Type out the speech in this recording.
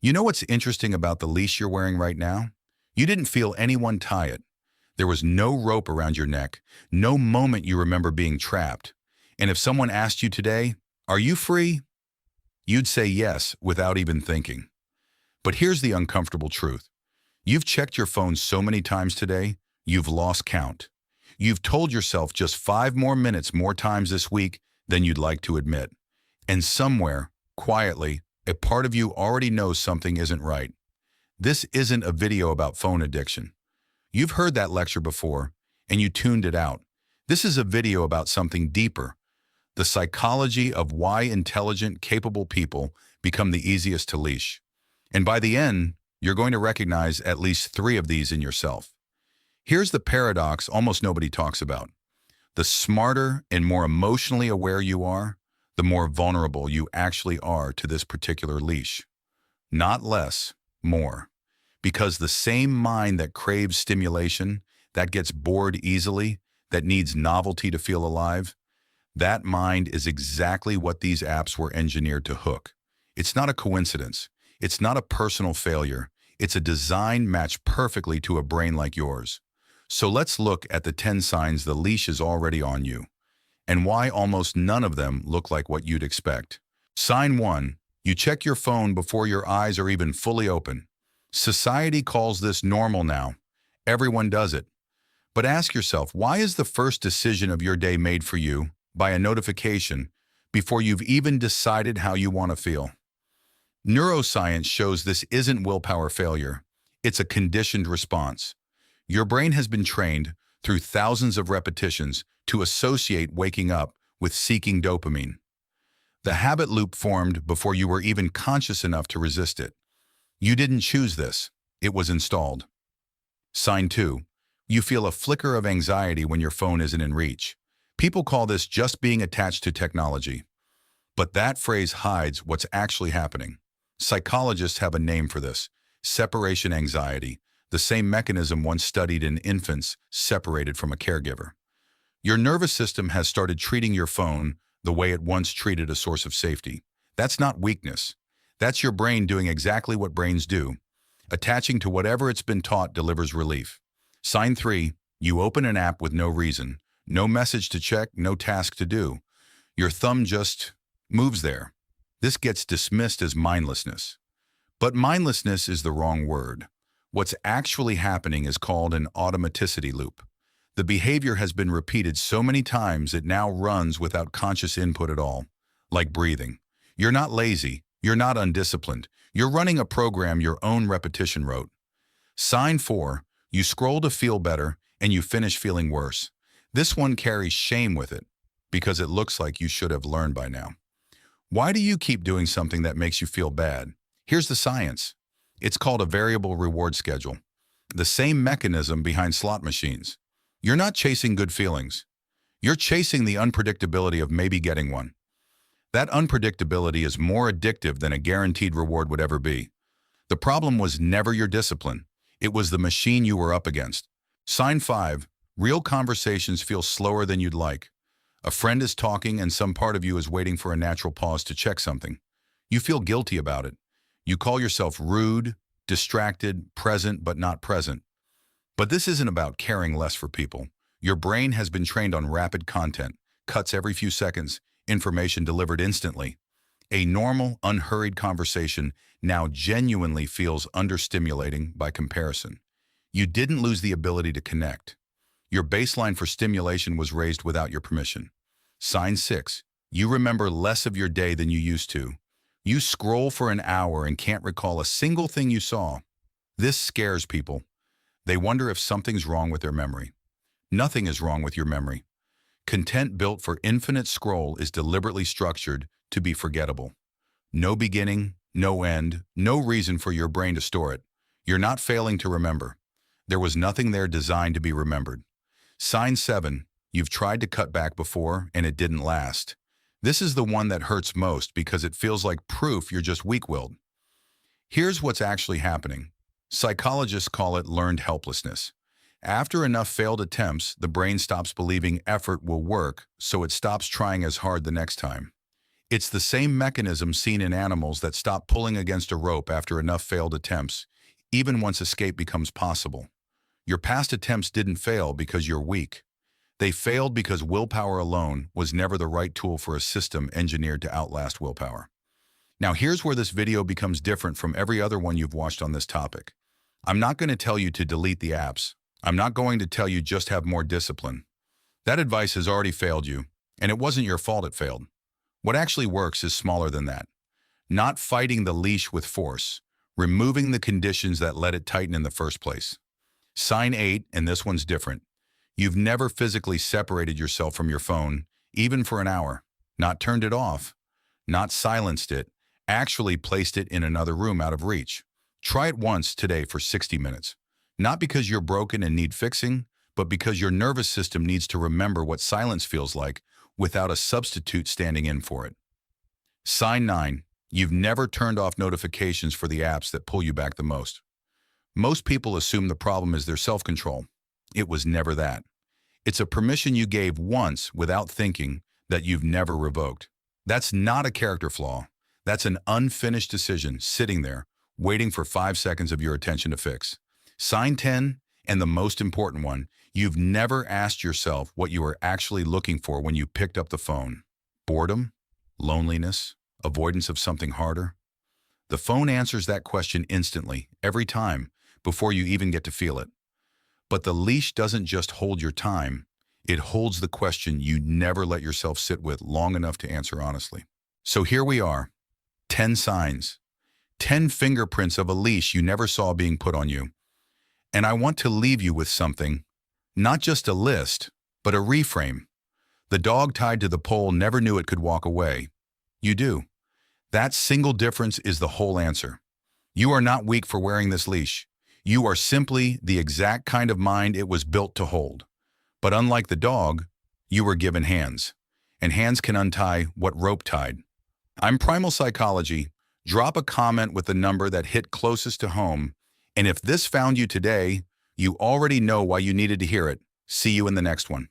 You know what's interesting about the leash you're wearing right now? You didn't feel anyone tie it. There was no rope around your neck, no moment you remember being trapped. And if someone asked you today, "Are you free?" you'd say yes without even thinking. But here's the uncomfortable truth. You've checked your phone so many times today, you've lost count. You've told yourself just 5 more minutes more times this week than you'd like to admit. And somewhere, quietly, a part of you already knows something isn't right. This isn't a video about phone addiction. You've heard that lecture before, and you tuned it out. This is a video about something deeper, the psychology of why intelligent, capable people become the easiest to leash. And by the end, you're going to recognize at least 3 of these in yourself. Here's the paradox almost nobody talks about. The smarter and more emotionally aware you are, the more vulnerable you actually are to this particular leash. Not less, more. Because the same mind that craves stimulation, that gets bored easily, that needs novelty to feel alive, that mind is exactly what these apps were engineered to hook. It's not a coincidence. It's not a personal failure. It's a design matched perfectly to a brain like yours. So let's look at the 10 signs the leash is already on you, and why almost none of them look like what you'd expect. Sign 1. You check your phone before your eyes are even fully open. Society calls this normal now. Everyone does it. But ask yourself, why is the first decision of your day made for you by a notification before you've even decided how you want to feel? Neuroscience shows this isn't willpower failure. It's a conditioned response. Your brain has been trained through thousands of repetitions to associate waking up with seeking dopamine. The habit loop formed before you were even conscious enough to resist it. You didn't choose this. It was installed. Sign 2. You feel a flicker of anxiety when your phone isn't in reach. People call this just being attached to technology. But that phrase hides what's actually happening. Psychologists have a name for this: separation anxiety, the same mechanism once studied in infants separated from a caregiver. Your nervous system has started treating your phone the way it once treated a source of safety. That's not weakness. That's your brain doing exactly what brains do. Attaching to whatever it's been taught delivers relief. Sign 3. You open an app with no reason, no message to check, no task to do. Your thumb just moves there. This gets dismissed as mindlessness. But mindlessness is the wrong word. What's actually happening is called an automaticity loop. The behavior has been repeated so many times it now runs without conscious input at all, like breathing. You're not lazy. You're not undisciplined. You're running a program your own repetition wrote. Sign 4. You scroll to feel better, and you finish feeling worse. This one carries shame with it, because it looks like you should have learned by now. Why do you keep doing something that makes you feel bad? Here's the science. It's called a variable reward schedule. The same mechanism behind slot machines. You're not chasing good feelings. You're chasing the unpredictability of maybe getting one. That unpredictability is more addictive than a guaranteed reward would ever be. The problem was never your discipline. It was the machine you were up against. Sign 5. Real conversations feel slower than you'd like. A friend is talking and some part of you is waiting for a natural pause to check something. You feel guilty about it. You call yourself rude, distracted, present but not present. But this isn't about caring less for people. Your brain has been trained on rapid content, cuts every few seconds, information delivered instantly. A normal, unhurried conversation now genuinely feels understimulating by comparison. You didn't lose the ability to connect. Your baseline for stimulation was raised without your permission. Sign 6. You remember less of your day than you used to. You scroll for an hour and can't recall a single thing you saw. This scares people. They wonder if something's wrong with their memory. Nothing is wrong with your memory. Content built for infinite scroll is deliberately structured to be forgettable. No beginning, no end, no reason for your brain to store it. You're not failing to remember. There was nothing there designed to be remembered. Sign 7. You've tried to cut back before and it didn't last. This is the one that hurts most because it feels like proof you're just weak-willed. Here's what's actually happening. Psychologists call it learned helplessness. After enough failed attempts, the brain stops believing effort will work, so it stops trying as hard the next time. It's the same mechanism seen in animals that stop pulling against a rope after enough failed attempts, even once escape becomes possible. Your past attempts didn't fail because you're weak. They failed because willpower alone was never the right tool for a system engineered to outlast willpower. Now here's where this video becomes different from every other one you've watched on this topic. I'm not going to tell you to delete the apps. I'm not going to tell you just have more discipline. That advice has already failed you, and it wasn't your fault it failed. What actually works is smaller than that. Not fighting the leash with force, removing the conditions that let it tighten in the first place. Sign 8, and this one's different. You've never physically separated yourself from your phone, even for an hour. Not turned it off, not silenced it, actually placed it in another room out of reach. Try it once today for 60 minutes. Not because you're broken and need fixing, but because your nervous system needs to remember what silence feels like without a substitute standing in for it. Sign 9. You've never turned off notifications for the apps that pull you back the most. Most people assume the problem is their self-control. It was never that. It's a permission you gave once without thinking that you've never revoked. That's not a character flaw. That's an unfinished decision sitting there, waiting for 5 seconds of your attention to fix. Sign 10, and the most important one, you've never asked yourself what you were actually looking for when you picked up the phone. Boredom? Loneliness? Avoidance of something harder? The phone answers that question instantly, every time, before you even get to feel it. But the leash doesn't just hold your time, it holds the question you never let yourself sit with long enough to answer honestly. So here we are, 10 signs, 10 fingerprints of a leash you never saw being put on you. And I want to leave you with something, not just a list, but a reframe. The dog tied to the pole never knew it could walk away. You do. That single difference is the whole answer. You are not weak for wearing this leash. You are simply the exact kind of mind it was built to hold. But unlike the dog, you were given hands. And hands can untie what rope tied. I'm Primal Psychology. Drop a comment with the number that hit closest to home. And if this found you today, you already know why you needed to hear it. See you in the next one.